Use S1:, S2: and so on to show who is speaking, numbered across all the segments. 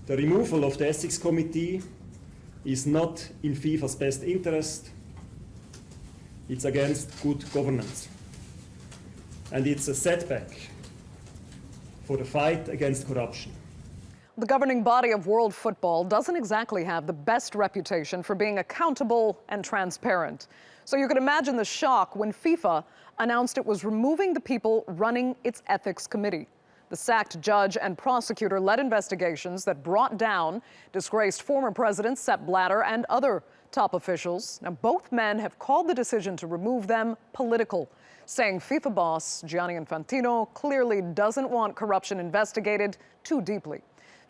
S1: The removal of the Ethics Committee is not in FIFA's best interest. It's against good governance. And it's a setback for the fight against corruption.
S2: The governing body of world football doesn't exactly have the best reputation for being accountable and transparent. So you can imagine the shock when FIFA announced it was removing the people running its ethics committee. The sacked judge and prosecutor led investigations that brought down disgraced former president Sepp Blatter and other top officials. Now, both men have called the decision to remove them political, saying FIFA boss Gianni Infantino clearly doesn't want corruption investigated too deeply.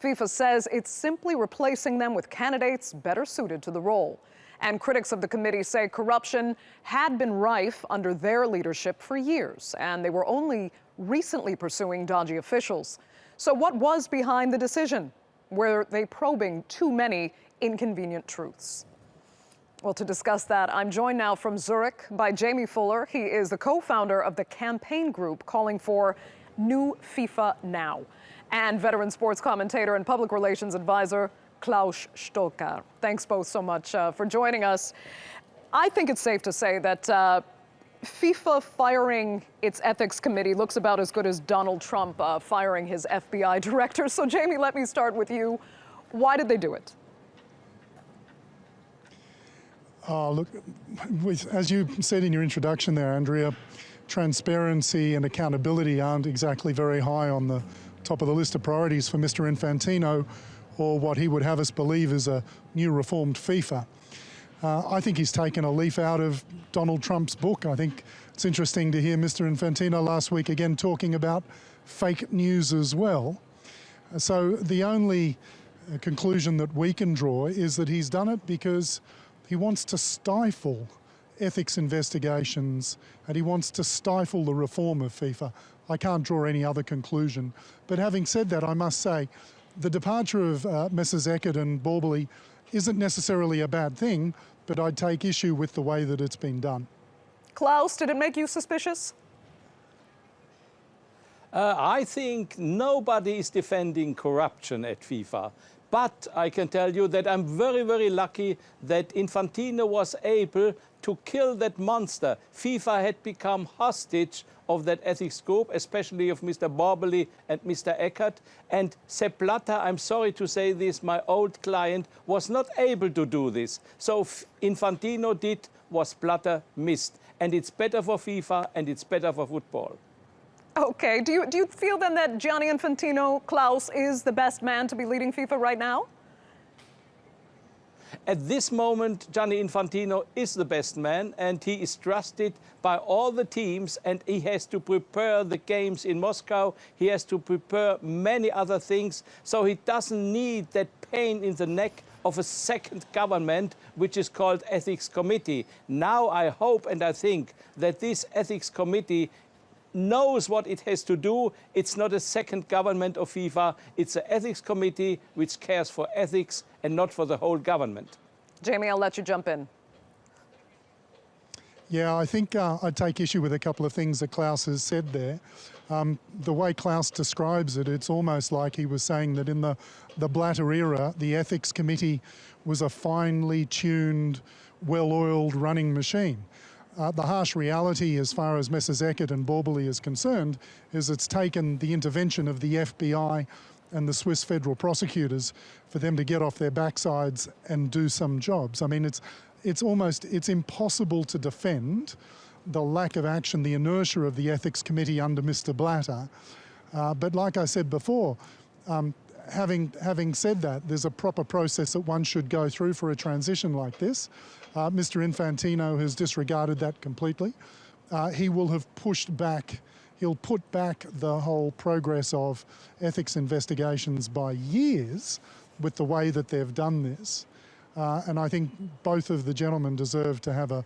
S2: FIFA says it's simply replacing them with candidates better suited to the role. And critics of the committee say corruption had been rife under their leadership for years, and they were only recently pursuing dodgy officials. So what was behind the decision? Were they probing too many inconvenient truths? Well, to discuss that, I'm joined now from Zurich by Jamie Fuller. He is the co-founder of the campaign group calling for New FIFA Now, and veteran sports commentator and public relations advisor Klaus Stocker. Thanks both so much for joining us. I think it's safe to say that FIFA firing its ethics committee looks about as good as Donald Trump firing his FBI director. So, Jamie, let me start with you. Why did they do it?
S3: Look, as you said in your introduction there, Andrea, transparency and accountability aren't exactly very high on the top of the list of priorities for Mr. Infantino, or what he would have us believe is a new reformed FIFA. I think he's taken a leaf out of Donald Trump's book. I think it's interesting to hear Mr. Infantino last week again talking about fake news as well. So the only conclusion that we can draw is that he's done it because he wants to stifle ethics investigations and he wants to stifle the reform of FIFA. I can't draw any other conclusion. But having said that, I must say, the departure of Messrs. Eckert and Borbely isn't necessarily a bad thing, but I'd take issue with the way that it's been done.
S2: Klaus, did it make you suspicious?
S4: I think nobody is defending corruption at FIFA. But I can tell you that I'm very, very lucky that Infantino was able to kill that monster. FIFA had become hostage of that ethics group, especially of Mr. Borbely and Mr. Eckert. And Sepp Blatter, I'm sorry to say this, my old client, was not able to do this. So Infantino did what Blatter missed. And it's better for FIFA and it's better for football.
S2: Okay, do you feel then that Gianni Infantino, Klaus, is the best man to be leading FIFA right now?
S4: At this moment, Gianni Infantino is the best man, and he is trusted by all the teams, and he has to prepare the games in Moscow. He has to prepare many other things, so he doesn't need that pain in the neck of a second government, which is called Ethics Committee. Now I hope and I think that this Ethics Committee knows what it has to do. It's not a second government of FIFA. It's an ethics committee which cares for ethics and not for the whole government.
S2: Jamie, I'll let you jump in.
S3: Yeah, I think I'd take issue with a couple of things that Klaus has said there. The way Klaus describes it, it's almost like he was saying that in the Blatter era, the ethics committee was a finely tuned, well-oiled running machine. The harsh reality, as far as Messrs. Eckert and Borbely is concerned, is it's taken the intervention of the FBI and the Swiss federal prosecutors for them to get off their backsides and do some jobs. I mean, it's impossible to defend the lack of action, the inertia of the ethics committee under Mr. Blatter. But like I said before, having said that, there's a proper process that one should go through for a transition like this. Mr. Infantino has disregarded that completely. He will have pushed back, he'll put back the whole progress of ethics investigations by years with the way that they've done this. And I think both of the gentlemen deserve to have a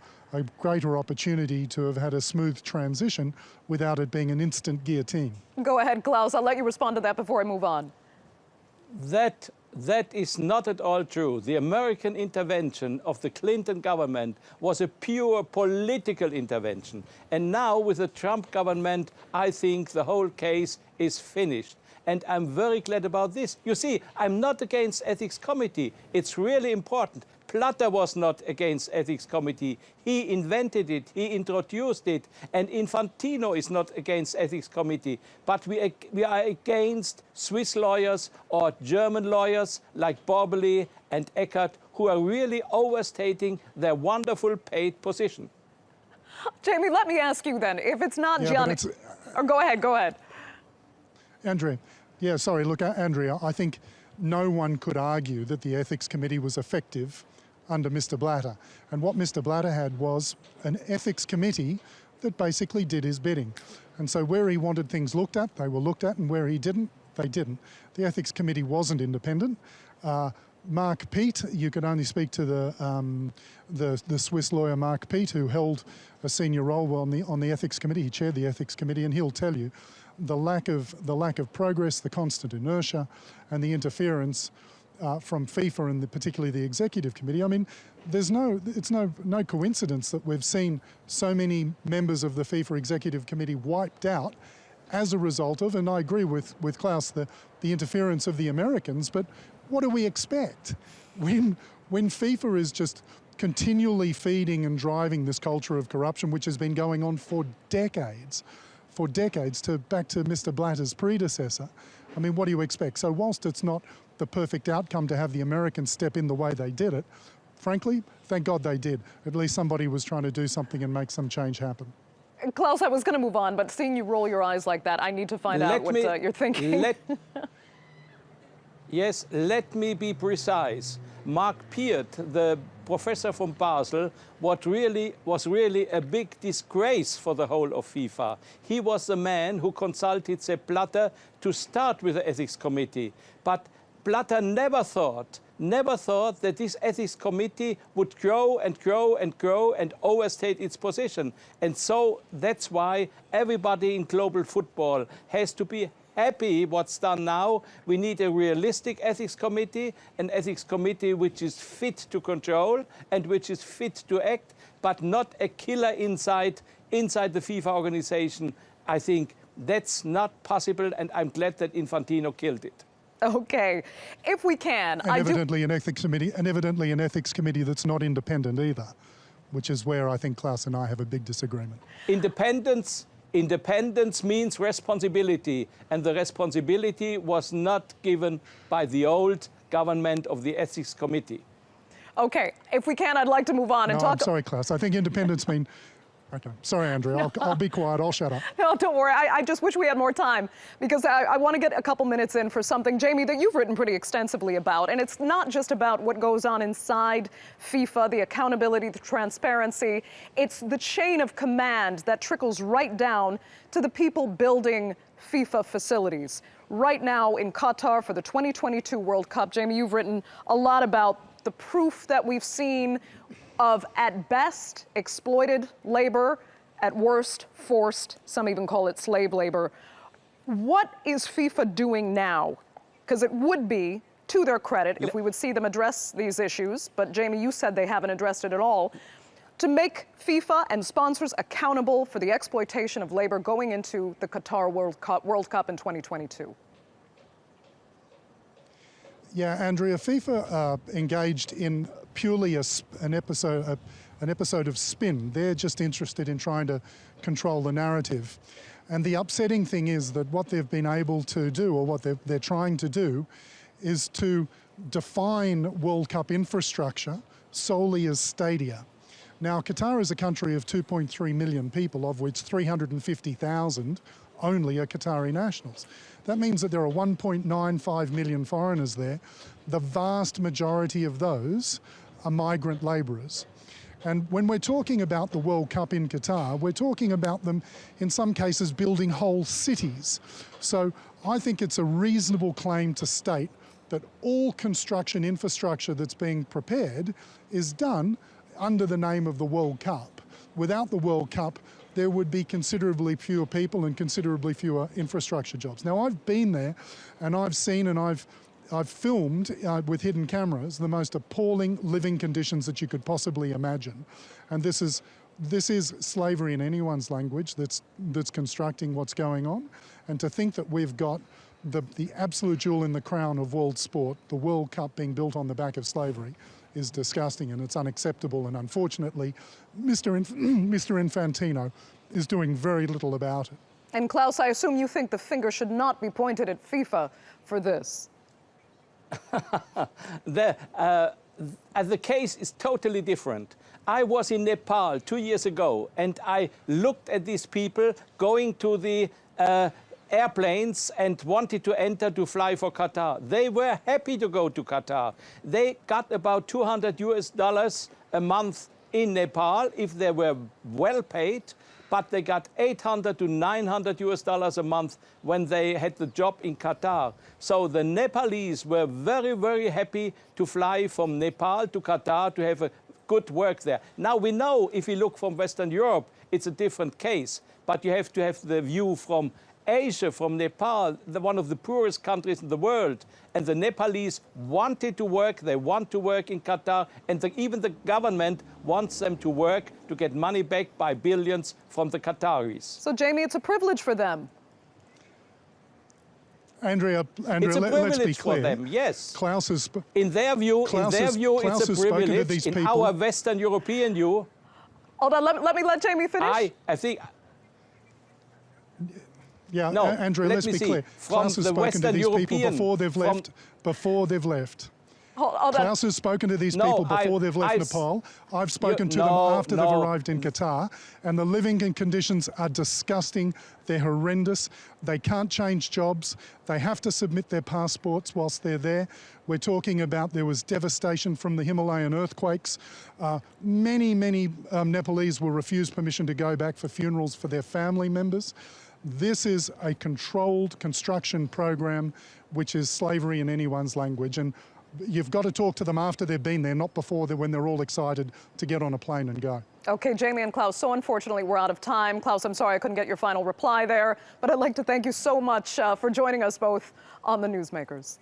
S3: greater opportunity to have had a smooth transition without it being an instant guillotine.
S2: Go ahead, Klaus. I'll let you respond to that before I move on.
S4: That is not at all true. The American intervention of the Clinton government was a pure political intervention. And now with the Trump government, I think the whole case is finished. and I'm very glad about this. You see, I'm not against ethics committee. It's really important. Blatter was not against ethics committee. He invented it, he introduced it, and Infantino is not against ethics committee. But we are against Swiss lawyers or German lawyers like Borbeli and Eckert, who are really overstating their wonderful paid position.
S2: Jamie, let me ask you then, if it's not Gianni... Or go ahead.
S3: Andrea, yeah, sorry, look, Andrea, I think no one could argue that the ethics committee was effective under Mr. Blatter. And what Mr. Blatter had was an ethics committee that basically did his bidding. And so where he wanted things looked at, they were looked at, and where he didn't, they didn't. The ethics committee wasn't independent. Mark Peet, you could only speak to the Swiss lawyer Mark Peet, who held a senior role on the ethics committee. He chaired the ethics committee, and he'll tell you the lack of progress, the constant inertia, and the interference from FIFA and particularly the executive committee. I mean, it's no coincidence that we've seen so many members of the FIFA executive committee wiped out as a result of, and I agree with Klaus, the interference of the Americans. But what do we expect when FIFA is just continually feeding and driving this culture of corruption, which has been going on for decades, back to Mr. Blatter's predecessor? I mean, what do you expect? So whilst it's not the perfect outcome to have the Americans step in the way they did it, frankly, thank God they did. At least somebody was trying to do something and make some change happen.
S2: Klaus, I was going to move on, but seeing you roll your eyes like that, I need to find out what you're thinking.
S4: Yes, let me be precise. Mark Peet, the professor from Basel, was really a big disgrace for the whole of FIFA. He was the man who consulted Sepp Blatter to start with the ethics committee. But Blatter never thought that this ethics committee would grow and grow and grow and overstate its position. And so that's why everybody in global football has to be happy what's done now. We need a realistic ethics committee, an ethics committee which is fit to control and which is fit to act, but not a killer inside the FIFA organization. I think that's not possible, and I'm glad that Infantino killed it.
S2: Okay, if we can,
S3: and evidently an ethics committee that's not independent either, which is where I think Klaus and I have a big disagreement. Independence
S4: means responsibility, and the responsibility was not given by the old government of the ethics committee.
S2: Okay, if we can, I'd like to move on and talk.
S3: I'm sorry, Klaus. I think independence means. Okay, sorry, Andrea. I'll be quiet. I'll shut up.
S2: No, don't worry. I just wish we had more time because I want to get a couple minutes in for something, Jamie, that you've written pretty extensively about. And it's not just about what goes on inside FIFA, the accountability, the transparency. It's the chain of command that trickles right down to the people building FIFA facilities. Right now in Qatar for the 2022 World Cup, Jamie, you've written a lot about the proof that we've seen of, at best, exploited labor, at worst, forced, some even call it slave labor. What is FIFA doing now? Because it would be, to their credit, if we would see them address these issues, but Jamie, you said they haven't addressed it at all, to make FIFA and sponsors accountable for the exploitation of labor going into the Qatar World Cup in 2022.
S3: Yeah, Andrea, FIFA engaged in purely an episode of spin. They're just interested in trying to control the narrative. And the upsetting thing is that what they've been able to do, or what they're trying to do, is to define World Cup infrastructure solely as stadia. Now, Qatar is a country of 2.3 million people, of which 350,000 only are Qatari nationals. That means that there are 1.95 million foreigners there. The vast majority of those are migrant labourers. And when we're talking about the World Cup in Qatar, we're talking about them, in some cases, building whole cities. So I think it's a reasonable claim to state that all construction infrastructure that's being prepared is done under the name of the World Cup. Without the World Cup, there would be considerably fewer people and considerably fewer infrastructure jobs. Now, I've been there and I've seen and I've filmed with hidden cameras the most appalling living conditions that you could possibly imagine. And this is slavery in anyone's language that's constructing what's going on. And to think that we've got the absolute jewel in the crown of world sport, the World Cup being built on the back of slavery, is disgusting and it's unacceptable. And unfortunately, Mr. Infantino is doing very little about it.
S2: And Klaus, I assume you think the finger should not be pointed at FIFA for this.
S4: The case is totally different. I was in Nepal 2 years ago and I looked at these people going to the airplanes and wanted to enter to fly for Qatar. They were happy to go to Qatar. They got about $200 a month in Nepal if they were well paid, but they got $800 to $900 a month when they had the job in Qatar. So the Nepalese were very, very happy to fly from Nepal to Qatar to have a good work there. Now we know if you look from Western Europe, it's a different case, but you have to have the view from Asia, from Nepal, one of the poorest countries in the world. And the Nepalese wanted to work, they want to work in Qatar, and even the government wants them to work to get money back by billions from the Qataris.
S2: So, Jamie, it's a privilege for them.
S3: Andrea,
S4: it's a
S3: let's be
S4: privilege
S3: clear.
S4: for them, yes.
S3: Klaus has
S4: in their view,
S3: Klaus
S4: it's a privilege. In
S3: people.
S4: our Western European view,
S2: hold on, let me let Jamie finish.
S4: I think.
S3: Yeah,
S4: No,
S3: Andrea, let's be clear. Klaus has spoken to these people before they've left. Before they've left.
S2: Hold on.
S3: Klaus has spoken to these people before they've left Nepal. I've spoken to them after they've arrived in Qatar, and the living conditions are disgusting. They're horrendous. They can't change jobs. They have to submit their passports whilst they're there. We're talking about there was devastation from the Himalayan earthquakes. Many Nepalese were refused permission to go back for funerals for their family members. This is a controlled construction program, which is slavery in anyone's language. And you've got to talk to them after they've been there, not before, when they're all excited to get on a plane and go.
S2: Okay, Jamie and Klaus, so unfortunately we're out of time. Klaus, I'm sorry I couldn't get your final reply there, but I'd like to thank you so much for joining us both on the Newsmakers.